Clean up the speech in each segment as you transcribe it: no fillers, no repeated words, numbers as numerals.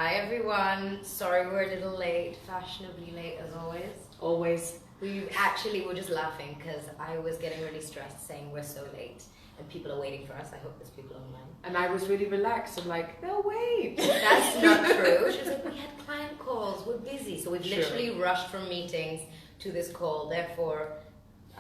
Hi everyone. Sorry we're a little late, fashionably late as always. Always. We're just laughing because I was getting really stressed saying we're so late and people are waiting for us. I hope there's people online. And I was really relaxed. I'm like, no, wait. That's not true. She was like, we had client calls, we're busy. So we've Sure. literally rushed from meetings to this call. Therefore,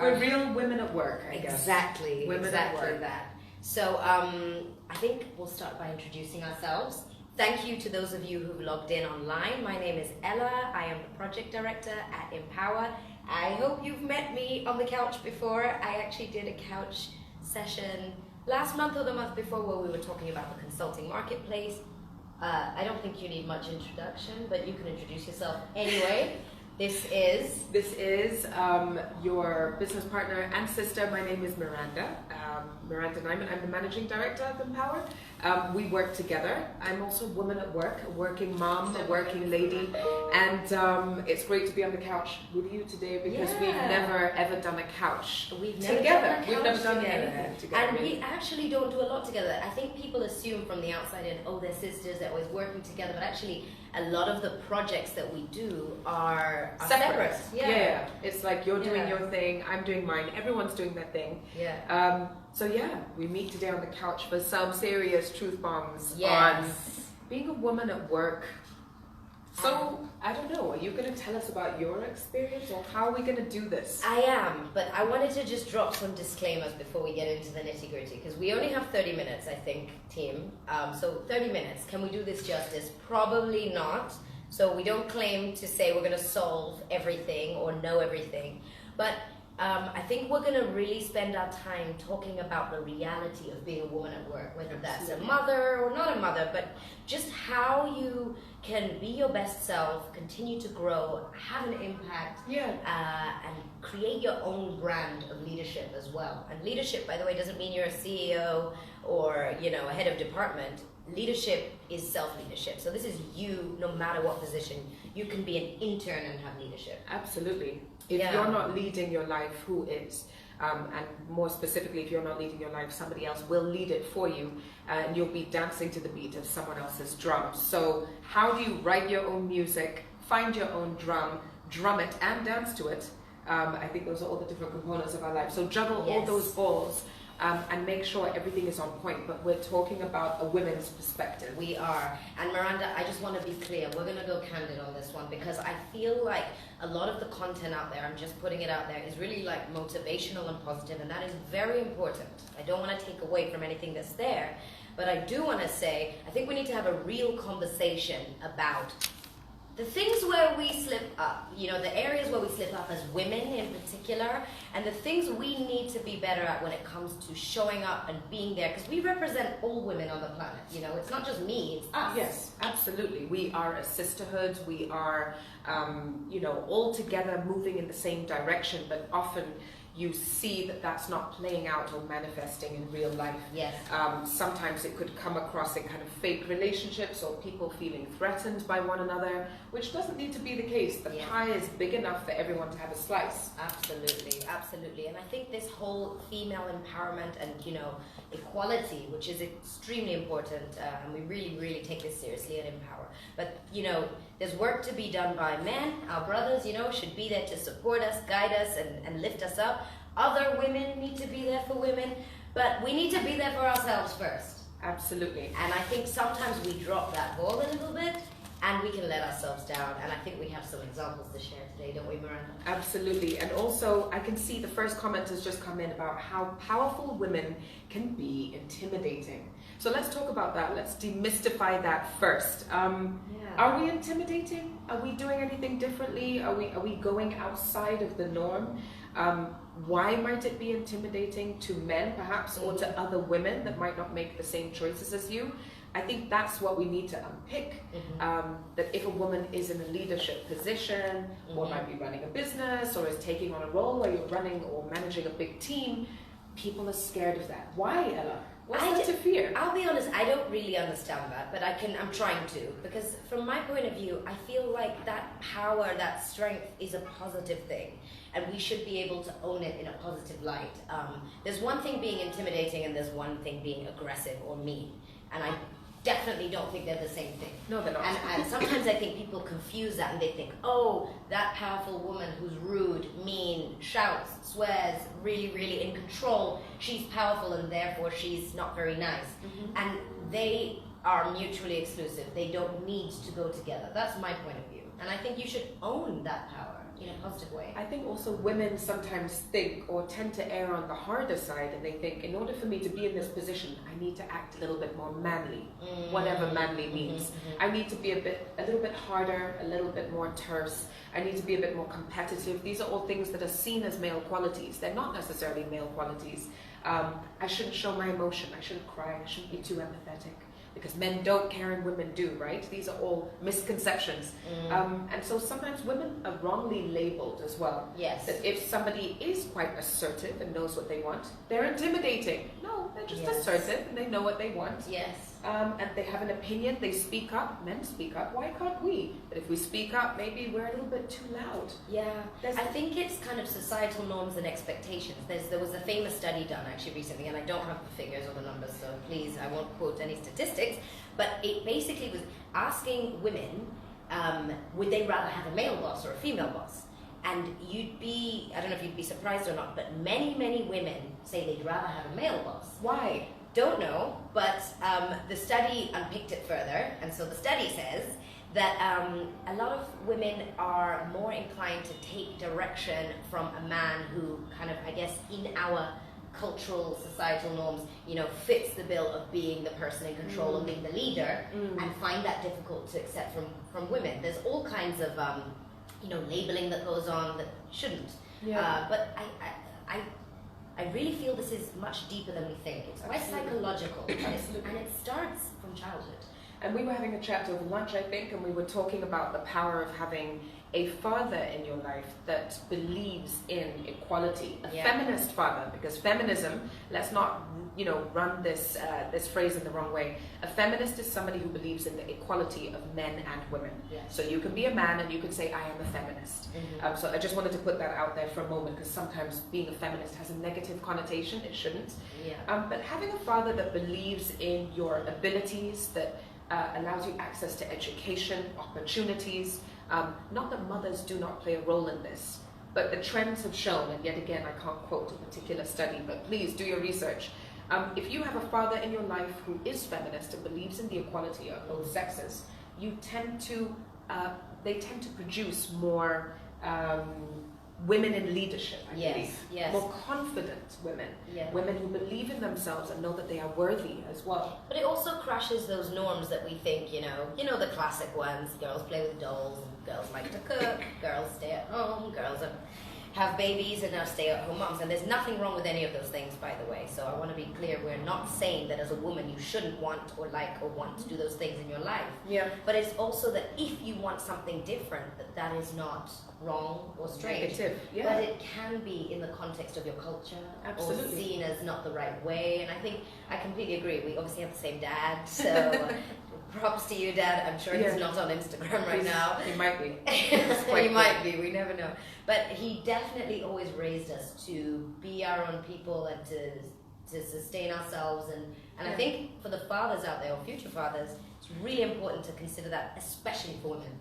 We're real women at work, I guess. Exactly. Women exactly at work. that. So I think we'll start by introducing ourselves. Thank you to those of you who've logged in online. My name is Ella. I am the project director at Empower. I hope you've met me on the couch before. I actually did a couch session last month or the month before where we were talking about the consulting marketplace. I don't think you need much introduction, but you can introduce yourself anyway. This is your business partner and sister. My name is Miranda. Miranda Naiman. I'm the managing director of Empower. We work together. I'm also a woman at work, a working mom, a working lady, and it's great to be on the couch with you today because we've never ever done a couch together. We've never done anything together. And we actually don't do a lot together. I think people assume from the outside in, oh, they're sisters, they're always working together, but actually a lot of the projects that we do are separate. Yeah. It's like you're doing your thing, I'm doing mine, everyone's doing their thing. So we meet today on the couch for some serious truth bombs on being a woman at work. So, I don't know, are you going to tell us about your experience or how are we going to do this? I am, but I wanted to just drop some disclaimers before we get into the nitty gritty because we only have 30 minutes, I think, team. So 30 minutes, can we do this justice? Probably not. So we don't claim to say we're going to solve everything or know everything, but I think we're going to really spend our time talking about the reality of being a woman at work, whether that's a mother or not a mother, but just how you can be your best self, continue to grow, have an impact, and create your own brand of leadership as well. And leadership, by the way, doesn't mean you're a CEO or a head of department. Leadership is self-leadership. So this is you, no matter what position. You can be an intern and have leadership. Absolutely. If you're not leading your life, who is? And more specifically, if you're not leading your life, somebody else will lead it for you, and you'll be dancing to the beat of someone else's drums. So how do you write your own music, find your own drum it, and dance to it? I think those are all the different components of our life. So juggle all those balls. And make sure everything is on point, but we're talking about a women's perspective. We are. And Miranda, I just want to be clear, we're going to go candid on this one because I feel like a lot of the content out there, I'm just putting it out there, is really like motivational and positive, and that is very important. I don't want to take away from anything that's there, but I do want to say, I think we need to have a real conversation about the things where we slip up, the areas where we slip up as women in particular, and the things we need to be better at when it comes to showing up and being there, because we represent all women on the planet. It's not just me, it's us. Yes, absolutely. We are a sisterhood. We are, all together moving in the same direction, but often you see that that's not playing out or manifesting in real life. Yes. Sometimes it could come across in kind of fake relationships or people feeling threatened by one another, which doesn't need to be the case. The pie is big enough for everyone to have a slice. Absolutely, absolutely. And I think this whole female empowerment and, equality, which is extremely important, and we really, really take this seriously at Empower. But, there's work to be done by men. Our brothers, should be there to support us, guide us, and lift us up. Other women need to be there for women, but we need to be there for ourselves first. Absolutely. And I think sometimes we drop that ball a little bit, and we can let ourselves down. And I think we have some examples to share today, don't we, Miranda? Absolutely. And also, I can see the first comment has just come in about how powerful women can be intimidating. So let's talk about that. Let's demystify that first. Are we intimidating? Are we doing anything differently? Are we going outside of the norm? Why might it be intimidating to men, perhaps, or to other women that might not make the same choices as you? I think that's what we need to unpick. That if a woman is in a leadership position, or might be running a business, or is taking on a role where you're running or managing a big team, people are scared of that. Why, Ella? What's that to fear? I'll be honest, I don't really understand that, but I'm trying to, because from my point of view, I feel like that power, that strength is a positive thing, and we should be able to own it in a positive light. There's one thing being intimidating, and there's one thing being aggressive or mean, and definitely don't think they're the same thing. No, they're not. And sometimes I think people confuse that and they think, oh, that powerful woman who's rude, mean, shouts, swears, really, really in control, she's powerful and therefore she's not very nice. And they are mutually exclusive. They don't need to go together. That's my point of view. And I think you should own that power in a positive way. I think also women sometimes think or tend to err on the harder side, and they think, in order for me to be in this position, I need to act a little bit more manly, whatever manly means. I need to be a little bit harder, a little bit more terse. I need to be a bit more competitive. These are all things that are seen as male qualities. They're not necessarily male qualities. I shouldn't show my emotion. I shouldn't cry. I shouldn't be too empathetic. Because men don't care and women do, right? These are all misconceptions. And so sometimes women are wrongly labeled as well. Yes. That if somebody is quite assertive and knows what they want, they're intimidating. No, they're just assertive and they know what they want. Yes. And they have an opinion, they speak up. Men speak up. Why can't we? But if we speak up, maybe we're a little bit too loud. Yeah. I think it's kind of societal norms and expectations. There was a famous study done actually recently, and I don't have the figures or the numbers, so please, I won't quote any statistics, but it basically was asking women, would they rather have a male boss or a female boss? And you'd be, I don't know if you'd be surprised or not, but many, many women say they'd rather have a male boss. Why? Don't know, but the study unpicked it further, and so the study says that a lot of women are more inclined to take direction from a man who kind of, I guess, in our cultural, societal norms, fits the bill of being the person in control and being the leader, and find that difficult to accept from women. There's all kinds of, labeling that goes on that shouldn't. Yeah. But I really feel this is much deeper than we think. It's quite psychological, and it starts from childhood. And we were having a chat over lunch, I think, and we were talking about the power of having a father in your life that believes in equality, a feminist father, because feminism, let's not, run this phrase in the wrong way. A feminist is somebody who believes in the equality of men and women. Yes. So you can be a man and you can say, I am a feminist. So I just wanted to put that out there for a moment, because sometimes being a feminist has a negative connotation. It shouldn't. Yeah. But having a father that believes in your abilities, that allows you access to education, opportunities. Not that mothers do not play a role in this, but the trends have shown, and yet again, I can't quote a particular study, but please do your research. If you have a father in your life who is feminist and believes in the equality of both sexes, they tend to produce more women in leadership, I believe. Yes. More confident women. Yeah. Women who believe in themselves and know that they are worthy as well. But it also crushes those norms that we think, the classic ones. Girls play with dolls, girls like to cook, girls stay at home, girls have babies and are stay-at-home moms. And there's nothing wrong with any of those things, by the way. So I want to be clear, we're not saying that as a woman you shouldn't want or like or want to do those things in your life. Yeah. But it's also that if you want something different, that is not wrong or strange. Negative. Yeah. But it can be in the context of your culture. Absolutely. Or seen as not the right way. And I think I completely agree. We obviously have the same dad, so props to you, Dad. I'm sure he's not on Instagram right now. He might be. He might be. We never know. But he definitely always raised us to be our own people and to sustain ourselves. And I think for the fathers out there, or future fathers, it's really important to consider that, especially for women.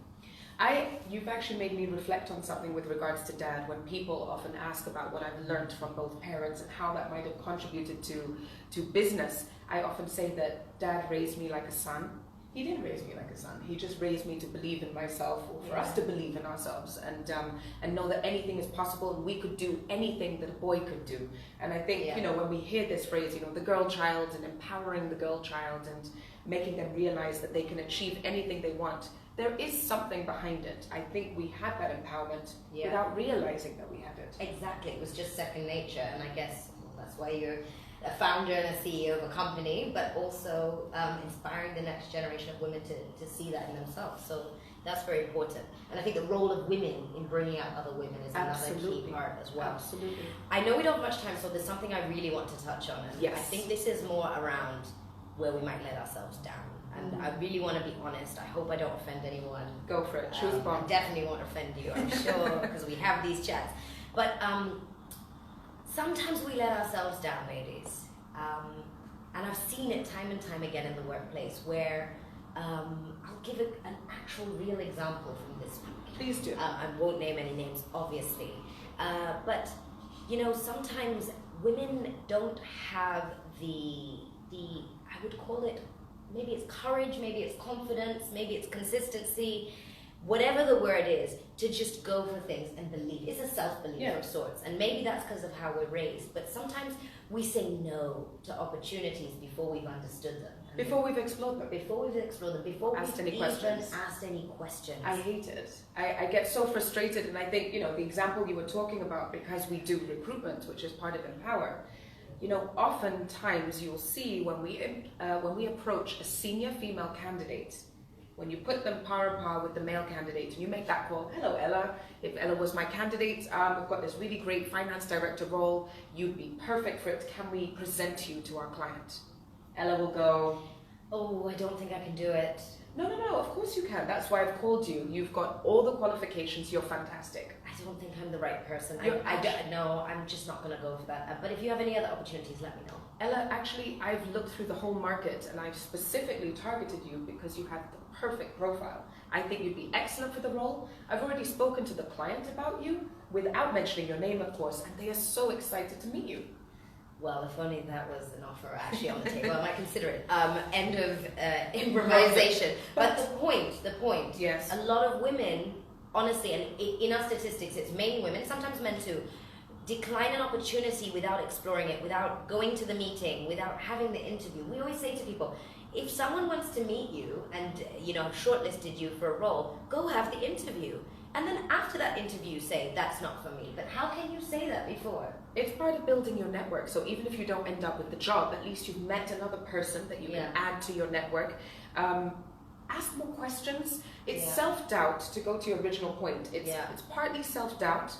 You've actually made me reflect on something with regards to Dad. When people often ask about what I've learned from both parents and how that might have contributed to business, I often say that Dad raised me like a son. He didn't raise me like a son. He just raised me to believe in myself, or for us to believe in ourselves, and know that anything is possible, and we could do anything that a boy could do. And I think, when we hear this phrase, the girl child, and empowering the girl child and making them realize that they can achieve anything they want, there is something behind it. I think we had that empowerment without realizing that we had it. Exactly. It was just second nature, and I guess that's why you're a founder and a CEO of a company, but also inspiring the next generation of women to see that in themselves. So that's very important. And I think the role of women in bringing out other women is another key part as well. Absolutely. I know we don't have much time, so there's something I really want to touch on. And I think this is more around where we might let ourselves down. And I really want to be honest. I hope I don't offend anyone. Go for it. Choose bomb. I definitely won't offend you, I'm sure, because we have these chats. But sometimes we let ourselves down, ladies. And I've seen it time and time again in the workplace where I'll give an actual real example from this week. Please do. I won't name any names, obviously. But, you know, sometimes women don't have the I would call it, maybe it's courage, maybe it's confidence, maybe it's consistency, whatever the word is, to just go for things and believe. It's a self-belief of sorts. And maybe that's because of how we're raised. But sometimes we say no to opportunities before we've understood them. Before we've explored them. Before we've explored them. Before Asked we've any even questions. asked any questions. I hate it. I get so frustrated, and I think, you know, the example you were talking about, because we do recruitment, which is part of Empower, you know, oftentimes you'll see when we approach a senior female candidate, when you put them par and par with the male candidate, and you make that call, hello Ella, if Ella was my candidate, I've got this really great finance director role, you'd be perfect for it, can we present you to our client? Ella will go, oh, I don't think I can do it. No, of course you can. That's why I've called you. You've got all the qualifications. You're fantastic. I don't think I'm the right person. No, I'm just not going to go for that. But if you have any other opportunities, let me know. Ella, actually, I've looked through the whole market and I've specifically targeted you because you have the perfect profile. I think you'd be excellent for the role. I've already spoken to the client about you without mentioning your name, of course, and they are so excited to meet you. Well, if only that was an offer actually on the table, I might consider it. End of improvisation. But the point, yes. A lot of women, honestly, and in our statistics, it's mainly women, sometimes men too, decline an opportunity without exploring it, without going to the meeting, without having the interview. We always say to people, if someone wants to meet you and, you know, shortlisted you for a role, go have the interview. And then after that interview, say, that's not for me. But how can you say that before? It's part of building your network. So even if you don't end up with the job, at least you've met another person that you can add to your network. Ask more questions. It's self-doubt, to go to your original point. It's partly self-doubt.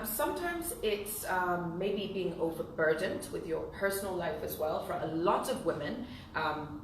Sometimes it's maybe being overburdened with your personal life as well. For a lot of women,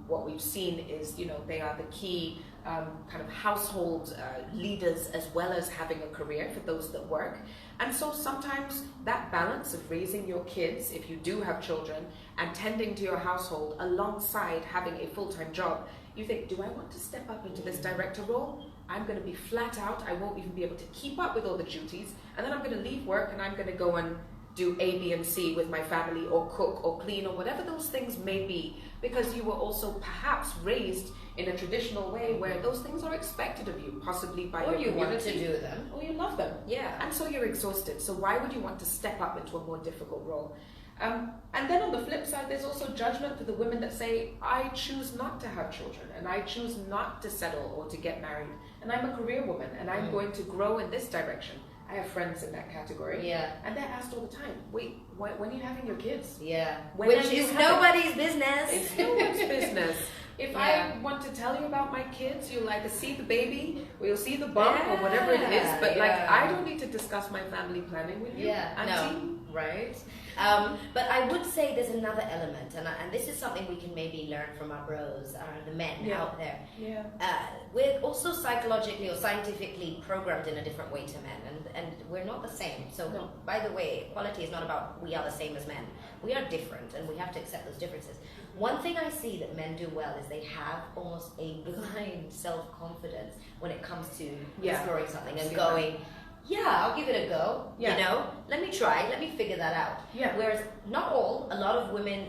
what we've seen is, you know, they are the key kind of household leaders as well as having a career for those that work. And so sometimes that balance of raising your kids, if you do have children, and tending to your household alongside having a full-time job, you think, do I want to step up into this director role? I'm going to be flat out. I won't even be able to keep up with all the duties. And then I'm going to leave work and I'm going to go and do A, B, and C with my family, or cook or clean or whatever those things may be, because you were also perhaps raised in a traditional way where those things are expected of you, possibly by your community. Or you want to do them. Or you love them. Yeah. And so you're exhausted. So why would you want to step up into a more difficult role? And then on the flip side, there's also judgment for the women that say, I choose not to have children, and I choose not to settle or to get married, and I'm a career woman, and I'm going to grow in this direction. I have friends in that category. Yeah. And they're asked all the time, wait, when are you having your kids? Yeah. Which is nobody's business. It's no one's business. If I want to tell you about my kids, you'll either see the baby or you'll see the bump or whatever it is. But like, I don't need to discuss my family planning with you. Yeah, Auntie. no, right? But I would say there's another element, and this is something we can maybe learn from our bros, the men out there. Yeah. We're also psychologically or scientifically programmed in a different way to men, and we're not the same. So, by the way, equality is not about we are the same as men. We are different, and we have to accept those differences. One thing I see that men do well is they have almost a blind self-confidence when it comes to exploring something and going, I'll give it a go, you know, let me try, let me figure that out. Yeah. Whereas not all, a lot of women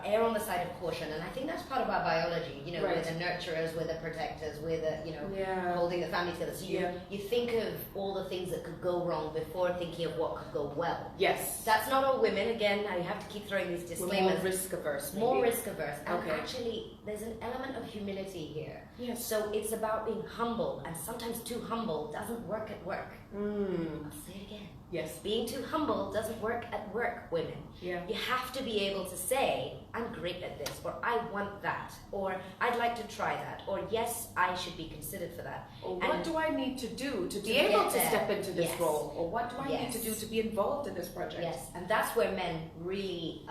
err on the side of caution, and I think that's part of our biology, you know, we're the nurturers, we're the protectors, we're the, you know, holding the family together. So you think of all the things that could go wrong before thinking of what could go well. Yes. That's not all women. Again, now you have to keep throwing these disclaimers. We're more risk averse. More risk averse. And actually, there's an element of humility here. Yes. So it's about being humble, and sometimes too humble doesn't work at work. I'll say it again. Yes. Being too humble doesn't work at work, women. Yeah. You have to be able to say, I'm great at this, or I want that, or I'd like to try that, or yes, I should be considered for that. Or what do I need to do to be able to step into this role? Or what do I need to do to be involved in this project? Yes, and that's where men really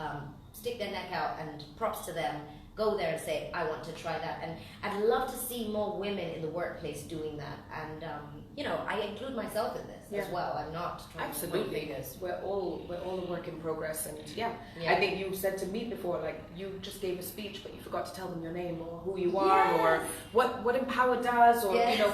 stick their neck out, and props to them. go there and say, I want to try that. And I'd love to see more women in the workplace doing that. And, you know, I include myself in this as well. I'm not trying to point fingers. We're all a work in progress. And I think you said to me before, like, you just gave a speech, but you forgot to tell them your name or who you are or what Empower does, or, you know,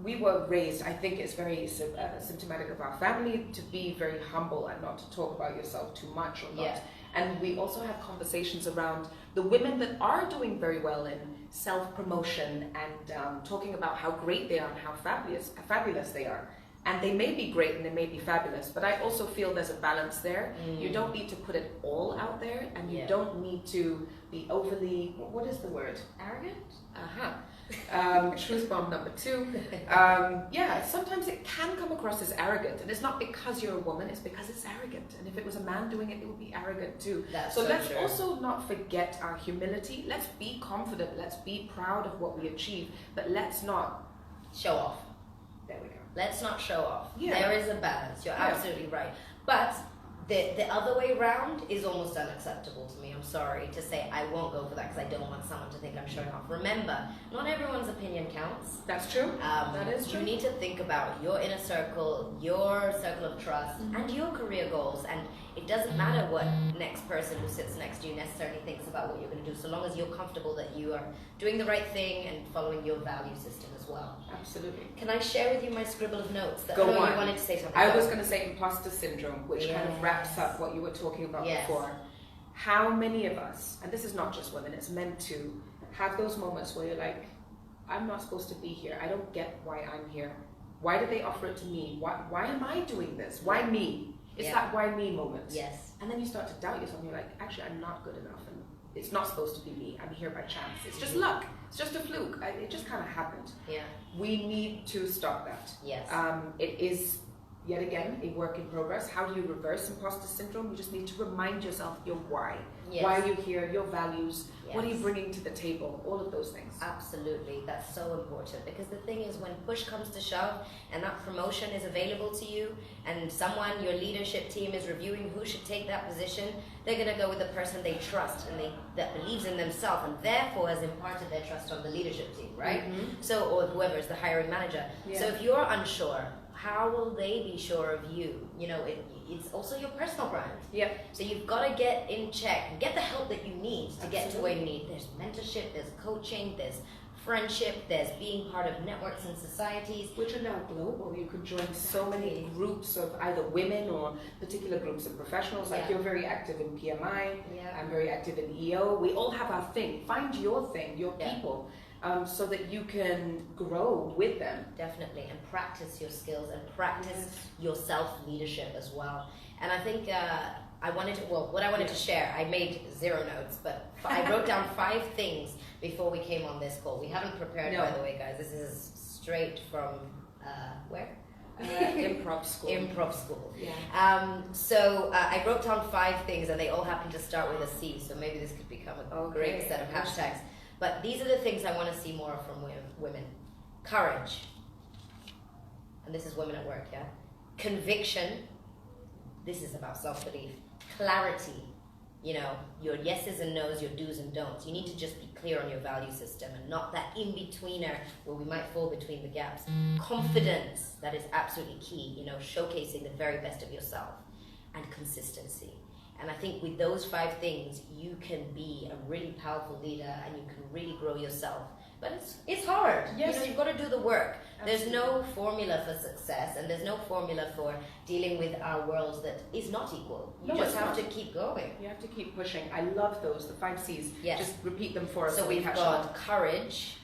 we were raised, I think it's very symptomatic of our family, to be very humble and not to talk about yourself too much or not. And we also have conversations around the women that are doing very well in self-promotion and talking about how great they are and how fabulous they are. And they may be great and they may be fabulous, but I also feel there's a balance there. You don't need to put it all out there, and you don't need to be overly, what is the word? Arrogant? Truth bomb number 2. Sometimes it can come across as arrogant, and it's not because you're a woman, it's because it's arrogant. And if it was a man doing it, it would be arrogant too. So let's also not forget our humility. Let's be confident, let's be proud of what we achieve, but let's not show off. There we go. Let's not show off. There is a balance. You're absolutely right. But the other way around is almost unacceptable to me. I'm sorry to say, I won't go for that because I don't want someone to think I'm showing off. Remember, not everyone's opinion counts. That's true. That is true. You need to think about your inner circle, your circle of trust, and your career goals. And it doesn't matter what next person who sits next to you necessarily thinks about what you're going to do, so long as you're comfortable that you are doing the right thing and following your value system as well. Absolutely. Can I share with you my scribble of notes? Go on. You wanted to say something. I was going to say imposter syndrome, which kind of wraps up what you were talking about before. How many of us, and this is not just women, it's men too, have those moments where you're like, I'm not supposed to be here. I don't get why I'm here. Why did they offer it to me? Why am I doing this? Why me? It's that why me moment. Yes. And then you start to doubt yourself and you're like, actually, I'm not good enough. And it's not supposed to be me. I'm here by chance. It's just luck. It's just a fluke. It just kind of happened. Yeah. We need to stop that. Yes. It is, yet again, a work in progress. How do you reverse imposter syndrome? You just need to remind yourself your why. Yes. Why are you here? Your values. What are you bringing to the table? All of those things. Absolutely. That's so important, because the thing is, when push comes to shove and that promotion is available to you and someone, your leadership team, is reviewing who should take that position, they're going to go with the person they trust and that believes in themselves and therefore has imparted their trust on the leadership team, right? So, or whoever is the hiring manager. So if you're unsure, how will they be sure of you? You know, it's also your personal brand. So you've got to get in check and get the help that you need to get to where you need. There's mentorship, there's coaching, there's friendship, there's being part of networks and societies. Which are now global. You could join so many groups of either women or particular groups of professionals. Like you're very active in PMI, I'm very active in EO. We all have our thing. Find your thing, your people. So that you can grow with them. Definitely, and practice your skills and practice your self-leadership as well. And I think what I wanted to share, I made 0 notes, but I wrote down 5 things before we came on this call. We haven't prepared, by the way, guys. This is straight from, where? Improv school. Improv school. So I wrote down 5 things, and they all happen to start with a C, so maybe this could become a great set of hashtags. But these are the things I want to see more from women. Courage. And this is women at work, Conviction. This is about self-belief. Clarity. You know, your yeses and nos, your do's and don'ts. You need to just be clear on your value system and not that in-betweener where we might fall between the gaps. Confidence. That is absolutely key. You know, showcasing the very best of yourself. And consistency. And I think with those 5 things, you can be a really powerful leader and you can really grow yourself. But it's hard. Yes. You know, you've got to do the work. Absolutely. There's no formula for success, and there's no formula for dealing with our worlds that is not equal. You just have to keep going. You have to keep pushing. I love those, the 5 C's. Yes. Just repeat them for us. So we've got courage,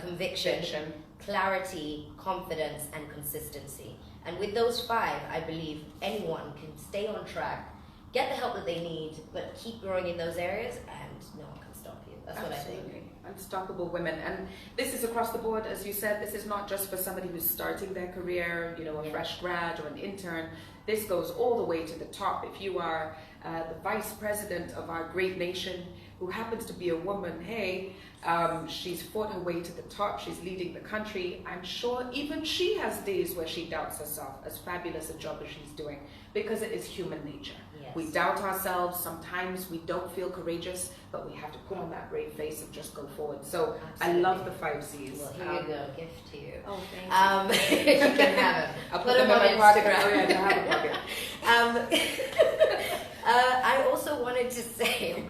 conviction, clarity, confidence, and consistency. And with those 5, I believe anyone can stay on track, get the help that they need, but keep growing in those areas, and no one can stop you. That's what I think. Unstoppable women. And this is across the board, as you said. This is not just for somebody who's starting their career, you know, a fresh grad or an intern. This goes all the way to the top. If you are the vice president of our great nation, who happens to be a woman, she's fought her way to the top. She's leading the country. I'm sure even she has days where she doubts herself, as fabulous a job as she's doing, because it is human nature. Yes. We doubt ourselves. Sometimes we don't feel courageous, but we have to put on that brave face and just go forward. So Absolutely. I love the 5 C's. Well, here you go, gift to you. Oh, thank you. You can have them. I'll put them in my pocket. Oh yeah, to have a pocket. I also wanted to say,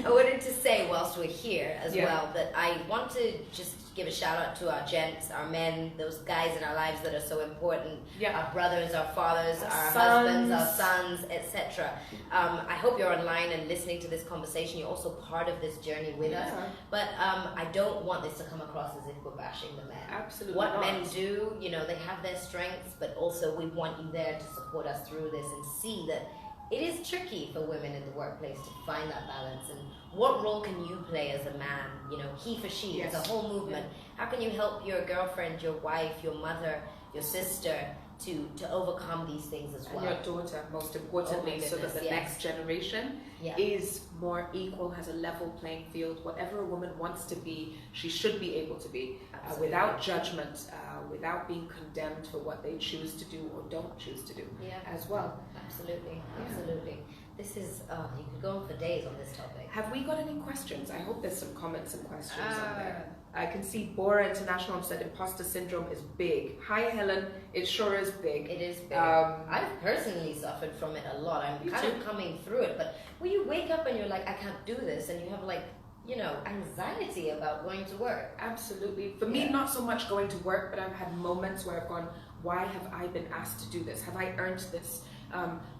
I wanted to say whilst we're here as well, that I want to just give a shout out to our gents, our men, those guys in our lives that are so important, our brothers, our fathers, our husbands, our sons, etc. I hope you're online and listening to this conversation. You're also part of this journey with us. But I don't want this to come across as if we're bashing the men. Absolutely What not. men do, you know, they have their strengths, but also we want you there to support us through this and see that it is tricky for women in the workplace to find that balance. And what role can you play as a man? You know, he for she, it's a whole movement. How can you help your girlfriend, your wife, your mother, your sister to overcome these things as well? And your daughter, most importantly, so that the next generation is more equal, has a level playing field. Whatever a woman wants to be, she should be able to be, without judgment, without being condemned for what they choose to do or don't choose to do as well. Absolutely, absolutely. This is, you could go on for days on this topic. Have we got any questions? I hope there's some comments and questions on there. I can see Bora International said imposter syndrome is big. Hi Helen, it sure is big. It is big. I've personally suffered from it a lot. I'm kind of coming through it, but when you wake up and you're like, I can't do this, and you have like, you know, anxiety about going to work. Absolutely. For me, not so much going to work, but I've had moments where I've gone, why have I been asked to do this? Have I earned this?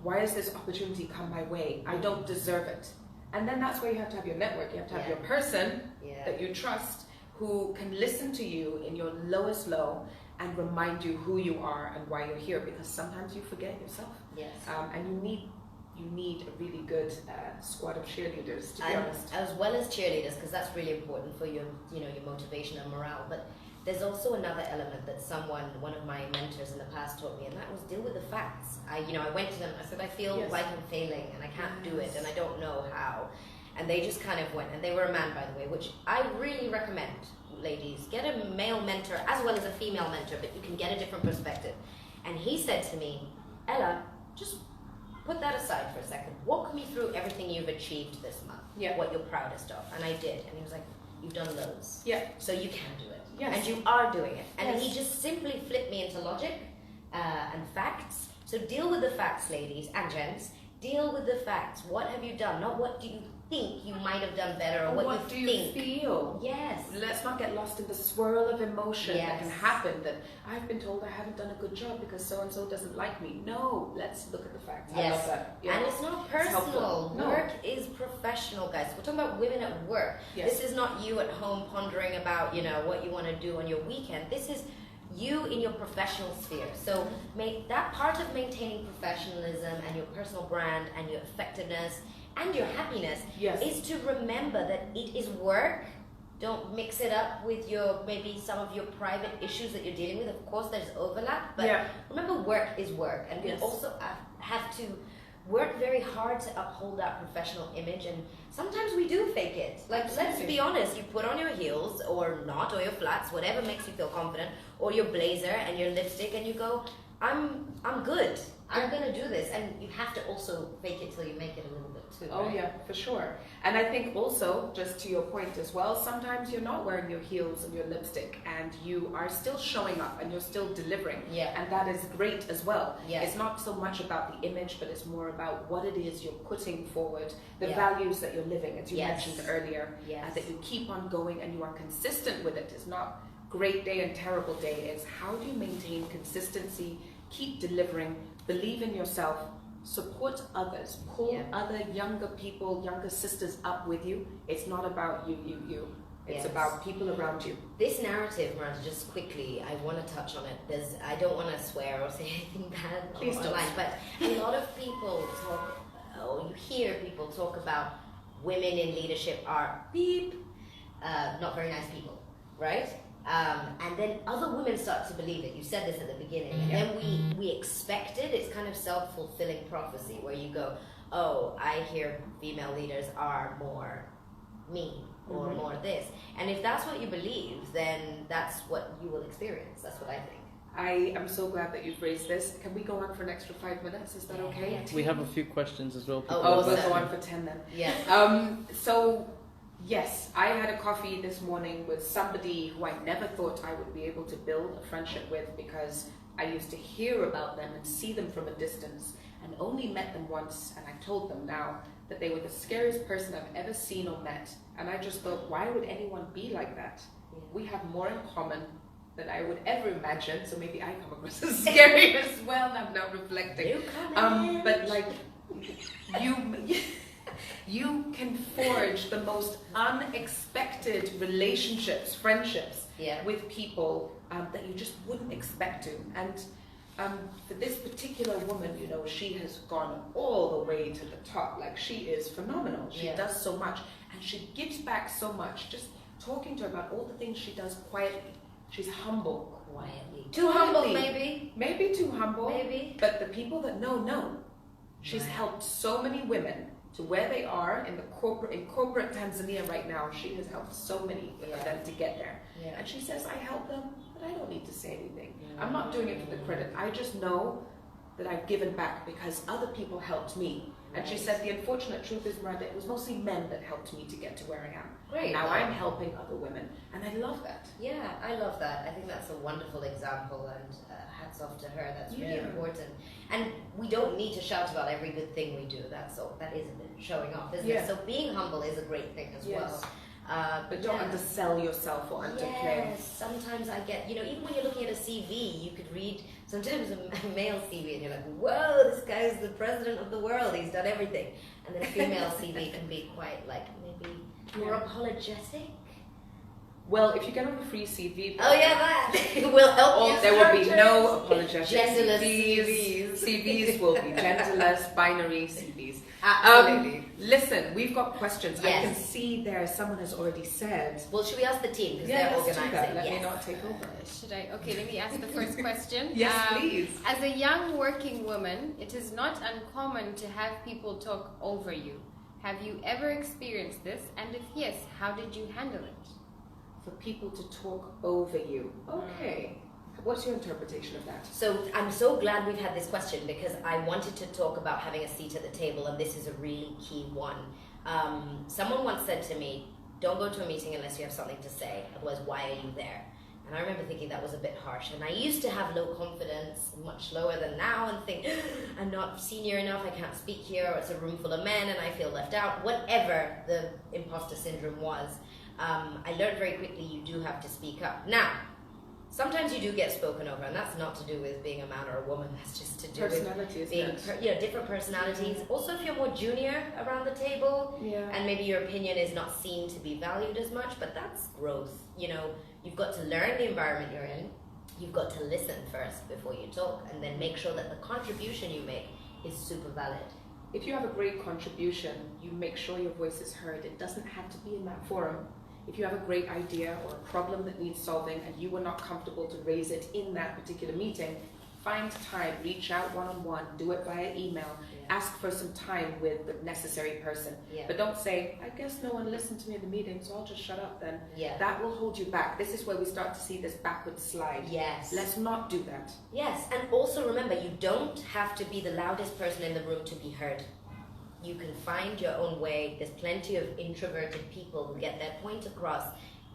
Why has this opportunity come my way? I don't deserve it. And then that's where you have to have your network. You have to have your person that you trust, who can listen to you in your lowest low and remind you who you are and why you're here, because sometimes you forget yourself. Yes. And you need a really good squad of cheerleaders, to be honest. As well as cheerleaders, because that's really important for your, you know, your motivation and morale. But there's also another element that one of my mentors in the past taught me, and that was deal with the facts. I went to them, I said, I feel like I'm failing and I can't do it and I don't know how. And they just kind of went, and they were a man, by the way, which I really recommend, ladies. Get a male mentor as well as a female mentor, but you can get a different perspective. And he said to me, Ella, just put that aside for a second. Walk me through everything you've achieved this month, what you're proudest of. And I did. And he was like, you've done loads. So you can do it. And you are doing it. And he just simply flipped me into logic and facts. So deal with the facts, ladies and gents. Deal with the facts. What have you done? Not what do you think you might have done better, or what do you you think. feel? Yes. Let's not get lost in the swirl of emotion that can happen, that I've been told I haven't done a good job because so-and-so doesn't like me. No, let's look at the facts. I love that. And it's not personal. Work is professional, guys. We're talking about women at work. This is not you at home pondering about, you know, what you want to do on your weekend. This is you in your professional sphere. So that part of maintaining professionalism and your personal brand and your effectiveness and your happiness is to remember that it is work. Don't mix it up with maybe some of your private issues that you're dealing with. Of course, there's overlap, but remember, work is work, and we also have to work very hard to uphold that professional image. And sometimes we do fake it. Like, let's be honest. You put on your heels or not, or your flats, whatever makes you feel confident, or your blazer and your lipstick, and you go, I'm good. I'm gonna do this. And you have to also fake it till you make it a little bit too. Oh yeah, for sure. And I think also, just to your point as well, sometimes you're not wearing your heels and your lipstick and you are still showing up and you're still delivering. And that is great as well. It's not so much about the image, but it's more about what it is you're putting forward, the values that you're living, as you mentioned earlier, that you keep on going and you are consistent with it. It's not great day and terrible day. It's how do you maintain consistency, keep delivering, believe in yourself, support others, pull other younger people, younger sisters up with you. It's not about you. It's about people around you. This narrative, Miranda, just quickly, I want to touch on it. I don't want to swear or say anything bad online, but a lot of people you hear people talk about women in leadership are not very nice people, right? And then other women start to believe it. You said this at the beginning. And then we expect it. It's kind of self-fulfilling prophecy where you go, oh, I hear female leaders are more mean or more this. And if that's what you believe, then that's what you will experience. That's what I think. I am so glad that you've raised this. Can we go on for an extra 5 minutes? Is that okay? We have a few questions as well. Oh, we'll go on for 10 then. Yes. So, yes, I had a coffee this morning with somebody who I never thought I would be able to build a friendship with, because I used to hear about them and see them from a distance and only met them once, and I've told them now that they were the scariest person I've ever seen or met. And I just thought, why would anyone be like that? We have more in common than I would ever imagine, so maybe I come across as scary as well. I'm now reflecting. But like, you can forge the most unexpected relationships, friendships with people that you just wouldn't expect to. And for this particular woman, you know, she has gone all the way to the top. Like, she is phenomenal. She does so much, and she gives back so much. Just talking to her about all the things she does quietly. She's humble. Quietly. Too humble, maybe. Maybe too humble. Maybe. But the people that know. She's helped so many women to where they are in corporate Tanzania right now. She has helped so many of them to get there. Yeah. And she says, I help them, but I don't need to say anything. I'm not doing it for the credit. I just know that I've given back because other people helped me. And she said, the unfortunate truth is, Miranda, it was mostly men that helped me to get to where I am. Great. Now I'm helping other women, and I love that. Yeah, I love that. I think that's a wonderful example, and hats off to her. That's really important. And we don't need to shout about every good thing we do. That's all. That is a bit showing off, isn't it? So being humble is a great thing as well. But don't undersell yourself or underplay. Yes, sometimes I get, you know, even when you're looking at a CV, you could read sometimes a male CV and you're like, whoa, this guy is the president of the world, he's done everything. And then a female CV can be quite like maybe more apologetic. Well, if you get on a free CV, that will help you. There will be no apologetic genderless CVs. CVs will be genderless, binary CVs. Absolutely. Listen, we've got questions. Yes. I can see there someone has already said. Well, should we ask the team because they're organizing? Let me not take over. Should I? Okay, let me ask the first question. Yes, please. As a young working woman, it is not uncommon to have people talk over you. Have you ever experienced this? And if yes, how did you handle it? For people to talk over you. Okay. What's your interpretation of that? So I'm so glad we've had this question because I wanted to talk about having a seat at the table, and this is a really key one. Someone once said to me, don't go to a meeting unless you have something to say, otherwise why are you there? And I remember thinking that was a bit harsh, and I used to have low confidence, much lower than now, and think, I'm not senior enough, I can't speak here, or it's a room full of men and I feel left out, whatever the imposter syndrome was. I learned very quickly you do have to speak up. Now, sometimes you do get spoken over, and that's not to do with being a man or a woman. That's just to do with being, different personalities. Also, if you're more junior around the table, and maybe your opinion is not seen to be valued as much, but that's growth. You know, you've got to learn the environment you're in. You've got to listen first before you talk, and then make sure that the contribution you make is super valid. If you have a great contribution, you make sure your voice is heard. It doesn't have to be in that forum. If you have a great idea or a problem that needs solving and you were not comfortable to raise it in that particular meeting, find time, reach out one-on-one, do it via email, ask for some time with the necessary person. But don't say, I guess no one listened to me in the meeting, so I'll just shut up then. That will hold you back. This is where we start to see this backward slide. Let's not do that. And also remember, you don't have to be the loudest person in the room to be heard. You can find your own way. There's plenty of introverted people who get their point across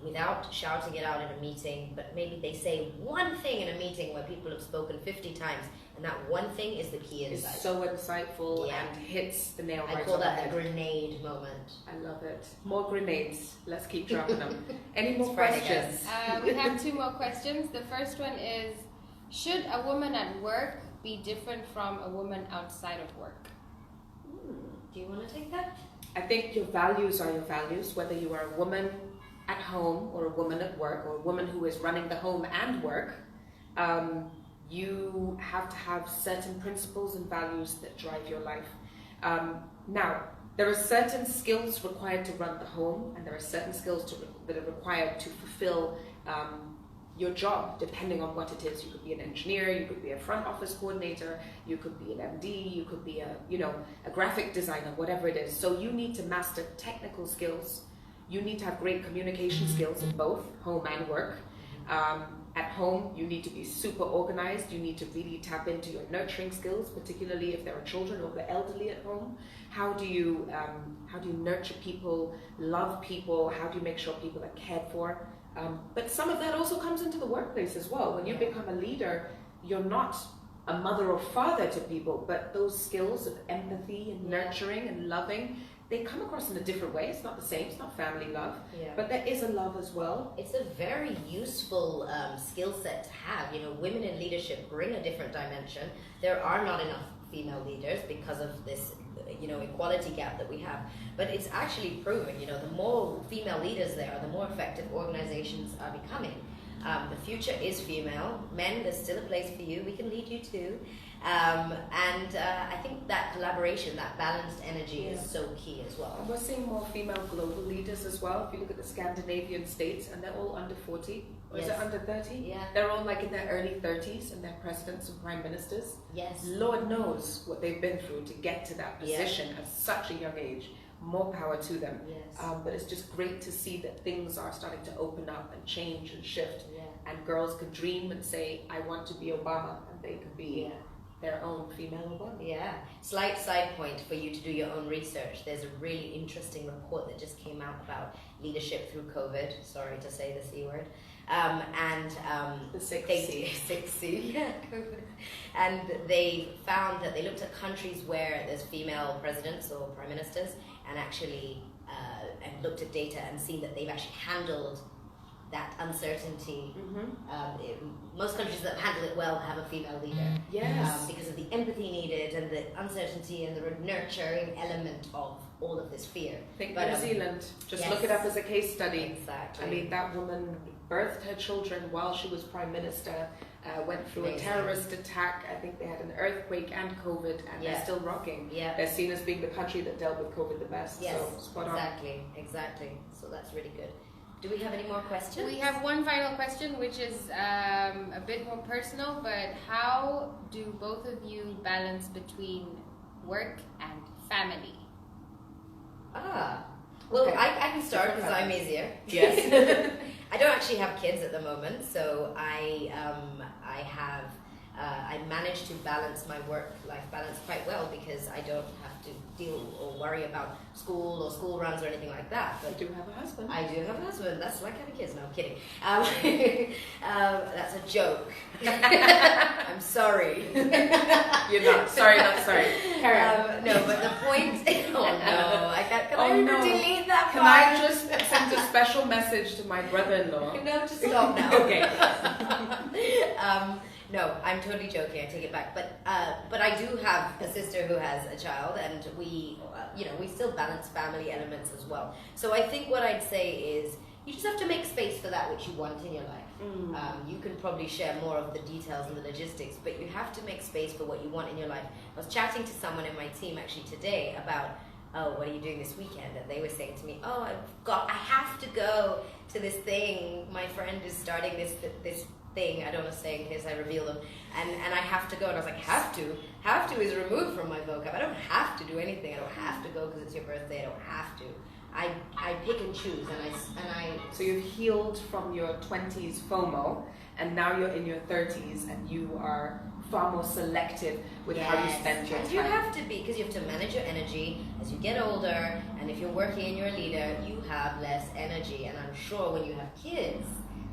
without shouting it out in a meeting, but maybe they say one thing in a meeting where people have spoken 50 times, and that one thing is the key insight. It's so insightful and hits the nail right on the head. I call that a grenade moment. I love it. More grenades. Let's keep dropping them. Any more questions? We have 2 more questions. The first one is, should a woman at work be different from a woman outside of work? Do you want to take that? I think your values are your values, whether you are a woman at home or a woman at work or a woman who is running the home and work. You have to have certain principles and values that drive your life. Now, there are certain skills required to run the home, and there are certain skills that are required to fulfill your job, depending on what it is. You could be an engineer, you could be a front office coordinator, you could be an MD, you could be a graphic designer, whatever it is. So you need to master technical skills. You need to have great communication skills in both home and work. At home, you need to be super organized. You need to really tap into your nurturing skills, particularly if there are children or the elderly at home. How do you nurture people, love people? How do you make sure people are cared for? But some of that also comes into the workplace as well. When you become a leader, you're not a mother or father to people, but those skills of empathy and nurturing and loving, they come across in a different way. It's not the same. It's not family love, but there is a love as well. It's a very useful skill set to have. You know, women in leadership bring a different dimension. There are not enough female leaders because of this, you know, equality gap that we have. But it's actually proven, you know, the more female leaders there are, the more effective organizations are becoming. The future is female. Men, there's still a place for you. We can lead you too. I think that collaboration, that balanced energy is so key as well. And we're seeing more female global leaders as well. If you look at the Scandinavian states, and they're all under 40, or is it under 30? Yeah. They're all like in their early 30s, and they're presidents and prime ministers. Yes. Lord knows what they've been through to get to that position at such a young age. More power to them. Yes. But it's just great to see that things are starting to open up and change and shift. Yeah. And girls could dream and say, I want to be Obama, and they could be their own female Obama. Yeah. Slight side point for you to do your own research. There's a really interesting report that just came out about leadership through COVID. Sorry to say the C word. The 6C. Yeah, COVID. And they found that they looked at countries where there's female presidents or prime ministers and actually and looked at data and seen that they've actually handled that uncertainty. Most countries that handle it well have a female leader. Yes. Because of the empathy needed and the uncertainty and the nurturing element of all of this fear. Think New Zealand. Just look it up as a case study. Exactly. I mean, that woman birthed her children while she was prime minister, went through a terrorist attack. I think they had an earthquake and COVID, and they're still rocking. Yeah. They're seen as being the country that dealt with COVID the best. Yes, so spot on. Exactly. So that's really good. Do we have any more questions? We have one final question, which is a bit more personal, but how do both of you balance between work and family? Well, I can start because I'm easier. Yes. I don't actually have kids at the moment, so I manage to balance my work-life balance quite well because I don't have to deal or worry about school or school runs or anything like that. But you do have a husband. I do have a husband. That's like having kids. No, I'm kidding. That's a joke. I'm sorry. You're not. Sorry, not sorry. Carry on. No, but the point. Oh no! Can I delete that? Can I just send a special message to my brother-in-law? No, just stop now. Okay. No, I'm totally joking. I take it back. But I do have a sister who has a child, and we still balance family elements as well. So I think what I'd say is you just have to make space for that which you want in your life. You can probably share more of the details and the logistics, but you have to make space for what you want in your life. I was chatting to someone in my team actually today about, what are you doing this weekend? And they were saying to me, I have to go to this thing. My friend is starting this thing. I don't want to say in case I reveal them. And I have to go. And I was like, have to? Have to is removed from my vocab. I don't have to do anything. I don't have to go because it's your birthday. I don't have to. I pick and choose. And I. So you've healed from your 20s FOMO, and now you're in your 30s, and you are far more selective with how you spend your time. You have to be, because you have to manage your energy as you get older, and if you're working and you're a leader, you have less energy. And I'm sure when you have kids,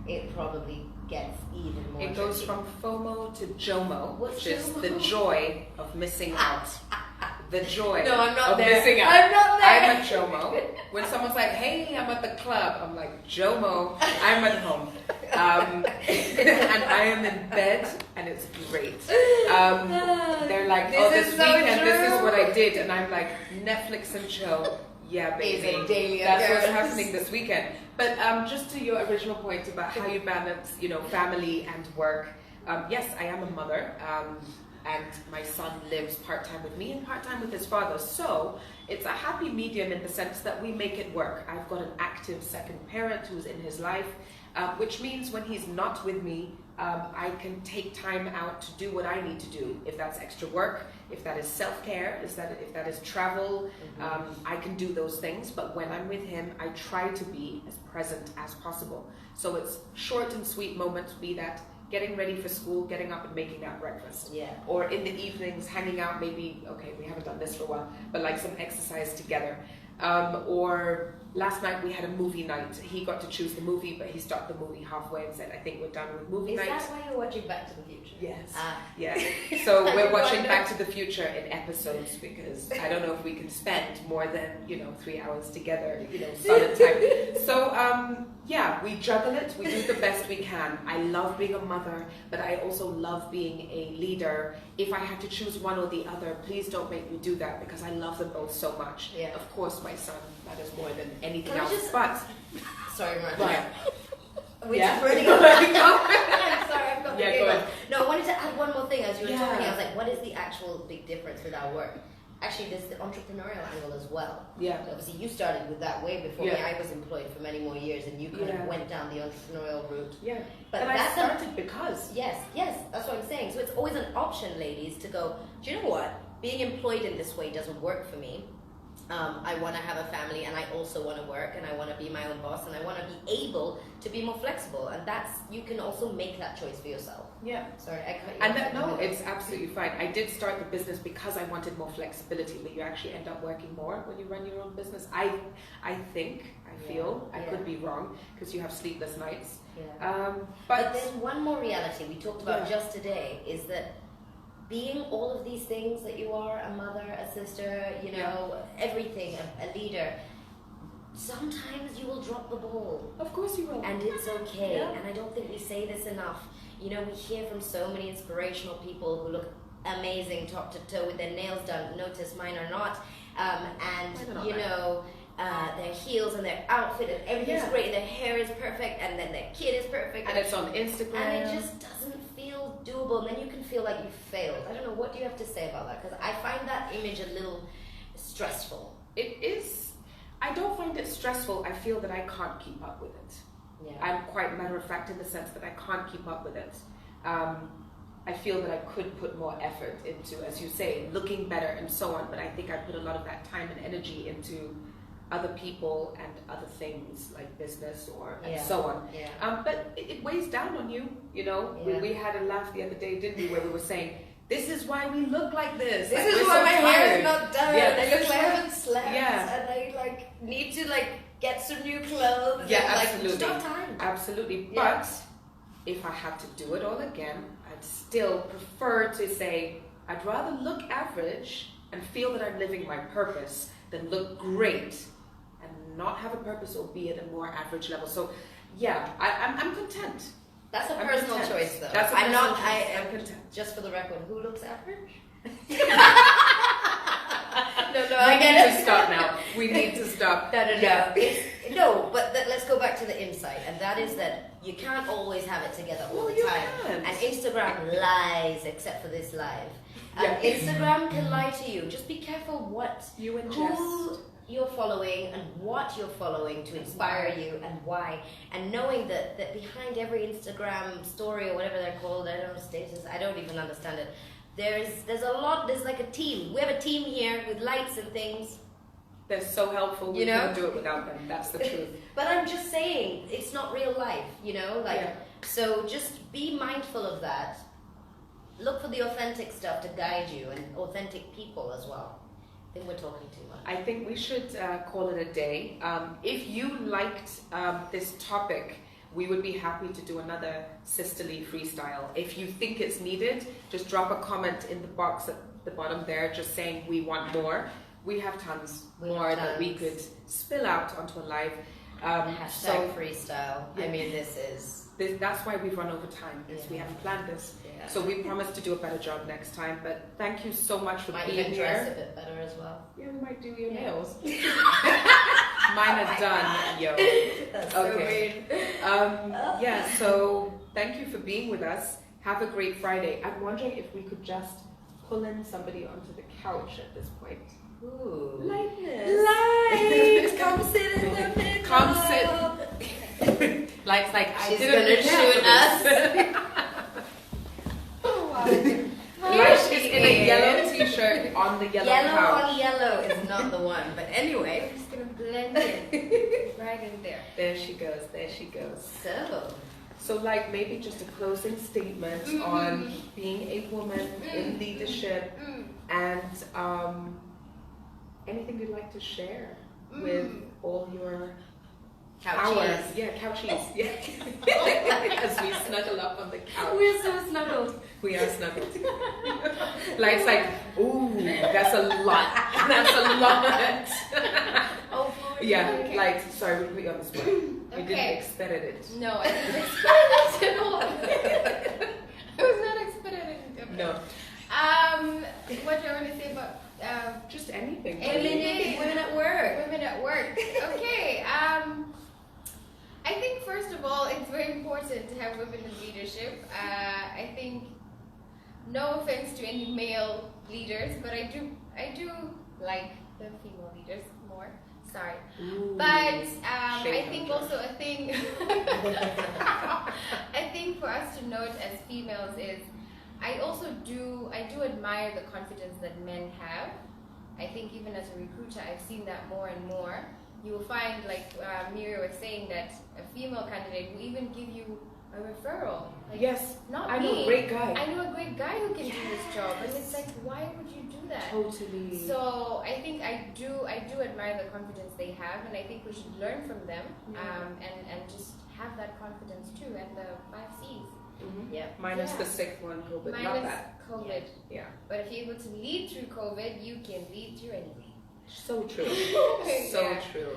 it probably gets even more It goes tricky. from FOMO to JOMO, What's which is JOMO? the joy of missing out. The joy No, I'm not of there. missing out. I'm not there. I'm a JOMO. When someone's like, hey, I'm at the club, I'm like, JOMO, I'm at home. And I am in bed, and it's great. They're like, this weekend, this is what I did. And I'm like, Netflix and chill. Yeah, baby. That's what's happening this weekend. But just to your original point about how you balance, family and work. Yes, I am a mother. and my son lives part-time with me and part-time with his father. So it's a happy medium in the sense that we make it work. I've got an active second parent who's in his life, which means when he's not with me, I can take time out to do what I need to do. If that's extra work, if that is self-care, if that is travel, I can do those things. But when I'm with him, I try to be as present as possible. So it's short and sweet moments, be that getting ready for school, getting up and making that breakfast. Yeah. Or in the evenings, hanging out, maybe, okay, we haven't done this for a while, but like some exercise together. Or last night we had a movie night. He got to choose the movie, but he stopped the movie halfway and said, I think we're done with movie night. Is that why you're watching Back to the Future? Yes. Ah. Yeah. So we're watching Back to the Future in episodes because I don't know if we can spend more than, 3 hours together, solid time. So, yeah, we juggle it. We do the best we can. I love being a mother, but I also love being a leader. If I had to choose one or the other, please don't make me do that because I love them both so much. Yeah. Of course, my son matters more than anything Can I else. just- But Sorry, Mark. Right. We're Yeah. just running over. I'm sorry, I've got the Yeah, giggle. go ahead. No, I wanted to add one more thing. As you were Yeah. talking, I was like, what is the actual big difference with our work? Actually, there's the entrepreneurial angle as well. yeah, Obviously, you started with that way before me. Yeah. I was employed for many more years, and you kind Yeah. of went down the entrepreneurial route. yeah. But And I that's started because. Yes, that's what I'm saying. So it's always an option, ladies, to go, do you know what? Being employed in this way doesn't work for me. I want to have a family, and I also want to work, and I want to be my own boss, and I want to be able to be more flexible. And you can also make that choice for yourself. Yeah. Sorry, I cut you And off. that, no, it's absolutely fine. I did start the business because I wanted more flexibility, but you actually end up working more when you run your own business. I feel, I could be wrong, because you have sleepless nights. Yeah. But But there's one more reality we talked about Yeah. just today, is that being all of these things that you are, a mother, a sister, everything, a leader, sometimes you will drop the ball. of course you will. And it's okay. Yeah. And I don't think we say this enough. We hear from so many inspirational people who look amazing top to toe with their nails done. Notice mine are not. Mine are not Their heels and their outfit and everything's Yeah. great. Their hair is perfect, and then their kid is perfect. And it's on Instagram. And it just doesn't feel doable. And then you can feel like you failed. I don't know. What do you have to say about that? Because I find that image a little stressful. It is. I don't find it stressful. I feel that I can't keep up with it. Yeah. I'm quite matter of fact in the sense that I can't keep up with it. I feel that I could put more effort into, as you say, looking better and so on, but I think I put a lot of that time and energy into other people and other things like business and so on. Yeah. But it weighs down on you, Yeah. We had a laugh the other day, didn't we, where we were saying, this is why we look like this. This Like, is we're why so my hair tired. is not done. Yeah, I this look is like I why- haven't slept. Yeah. And I need to get some new clothes. Yeah, and, absolutely. Stop time. Absolutely. Yeah. But if I had to do it all again, I'd still prefer to say, I'd rather look average and feel that I'm living my purpose than look great and not have a purpose or be at a more average level. So yeah, I'm content. That's a I'm personal content. choice, though. That's a I'm not. personal choice. I I'm am content. just for the record. Who looks average? no, We need to stop now. We need to stop. No. Yeah. No, but let's go back to the insight, and that is that you can't always have it together all No, the you time. can't. And Instagram lies, except for this live. Yeah. Instagram can lie to you. Just be careful what You ingest. who you're following and what you're following to inspire you and why. And knowing that behind every Instagram story or whatever they're called, I don't know, status, I don't even understand it. There's a lot, there's like a team. We have a team here with lights and things. They're so helpful. We You know? couldn't do it without them. That's the truth. But I'm just saying, it's not real life, Yeah. So just be mindful of that. Look for the authentic stuff to guide you, and authentic people as well. I think we're talking too much. I think we should call it a day. If you liked this topic, we would be happy to do another sisterly freestyle. If you think it's needed, just drop a comment in the box at the bottom there, just saying we want more. We have tons more that we could spill out onto a live. Hashtag freestyle. Yeah. I mean, this is... That's why we've run over time, because we Yeah. haven't planned this. Yeah. So we promise to do a better job next time. But thank you so much for Might being even dress here. a bit better as well. Yeah, we might do your Yeah. nails. Mine are done, yo. That's Okay. so Yeah, so thank you for being with us. Have a great Friday. I'm wondering if we could just pulling somebody onto the couch at this point. Ooh. Lightness. Light, come sit in the middle. Come sit. Light's like, I She's didn't gonna prepare shoot for us. Oh, wow. Light is in a yellow t-shirt on the yellow Yellow couch. on yellow is not the one, but anyway. I'm just gonna blend in right in there. There she goes. There she goes. So, like maybe just a closing statement on being a woman in leadership and anything you'd like to share with all your couchies. hours. Yeah, couchies. Yeah. As we snuggle up on the couch. We're so snuggled. We are snuggled. Light's like, ooh, that's a lot. That's a lot. Oh, Yeah, Okay. like, sorry, we put you on the spot. You Okay. didn't expect it. No, I didn't expect it at all. I was not expecting it. Okay. No, What do I want to say about just anything. Women at work. women at work? Okay. I think first of all, it's very important to have women in leadership. I think, no offense to any male leaders, but I do like the female leaders more. Sorry. Ooh. But I Shade think on also a thing I think for us to note as females is I do admire the confidence that men have. I think even as a recruiter I've seen that more and more. You will find, like Miri was saying, that a female candidate will even give you a referral. Like, Yes, not I me. know a great guy. I know a great guy who can do this job, and it's like, why would you do that? Totally. So I think I do admire the confidence they have, and I think we should learn from them, and just have that confidence too, and the 5 C's. Yeah. Minus Yeah. the sixth one, COVID. Not Minus that. COVID. Yeah. But if you're able to lead through COVID, you can lead through anything. So true. So Yeah. true.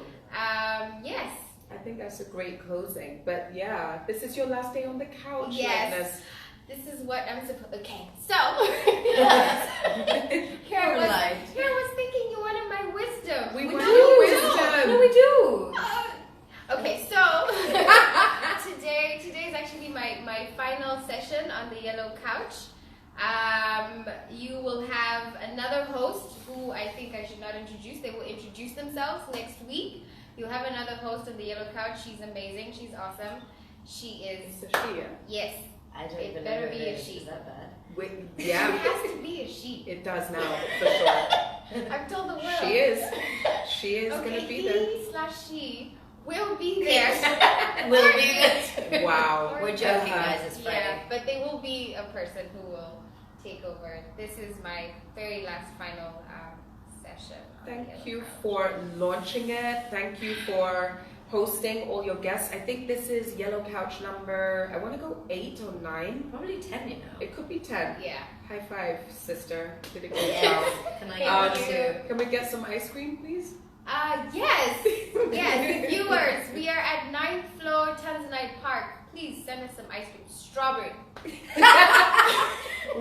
Yes. I think that's a great closing. But yeah, this is your last day on the couch. Yes. Lightness. This is what I'm supposed. Okay. So Here here I was thinking you wanted my wisdom. We We want do. your wisdom. No, we do. Okay, so today is actually my final session on the yellow couch. You will have another host who I think I should not introduce. They will introduce themselves next week. You'll have another host on the yellow couch. She's amazing. She's awesome. She is. It's a she, yeah? Yes. I don't It even know better who be it a is. she. Is that bad? It Yeah, has to be a she. it does now, for sure. I've told the world. She is. She is Okay, going to be there. he/she will be there. Will be. Wow. We're joking, Uh-huh. guys. It's Friday. Yeah, but they will be a person who will take over. This is my very last final session. on the Thank Yellow you Couch. for launching it. Thank you for hosting all your guests. I think this is Yellow Couch number, I want to go 8 or 9. Probably 10, you know. It could be 10. Yeah. High five, sister. Did a good job. Yes. Can I Thank get you. one too? Can we get some ice cream, please? Yes. Yes, viewers, we are at 9th floor, Tanzanite Park. Please send us some ice cream. Strawberry.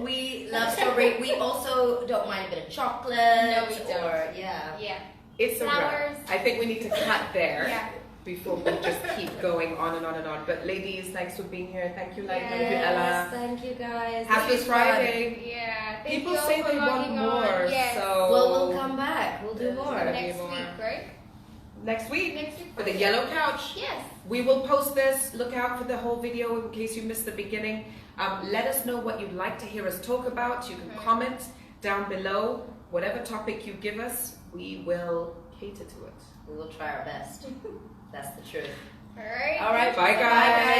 We love strawberry. We also don't mind a bit of chocolate. No, we don't. Or, yeah. Yeah. It's a wrap. Flowers. I think we need to cut there Yeah. before we just keep going on and on and on. But ladies, thanks for being here. Thank you, Light. Thank you, Yes, Ella. thank you guys. Happy This was fun. Friday. Yeah. Thank People you all say for they want logging more, on. Yes. so Well, we'll come back. We'll do There's more. gonna be Next more. week, right? next week Next week for the Yellow Couch. Yes. We will post this. Look out for the whole video in case you missed the beginning. Let us know what you'd like to hear us talk about. You can comment down below. Whatever topic you give us, we will cater to it. We will try our best. That's the truth. All right. All right. Bye, guys.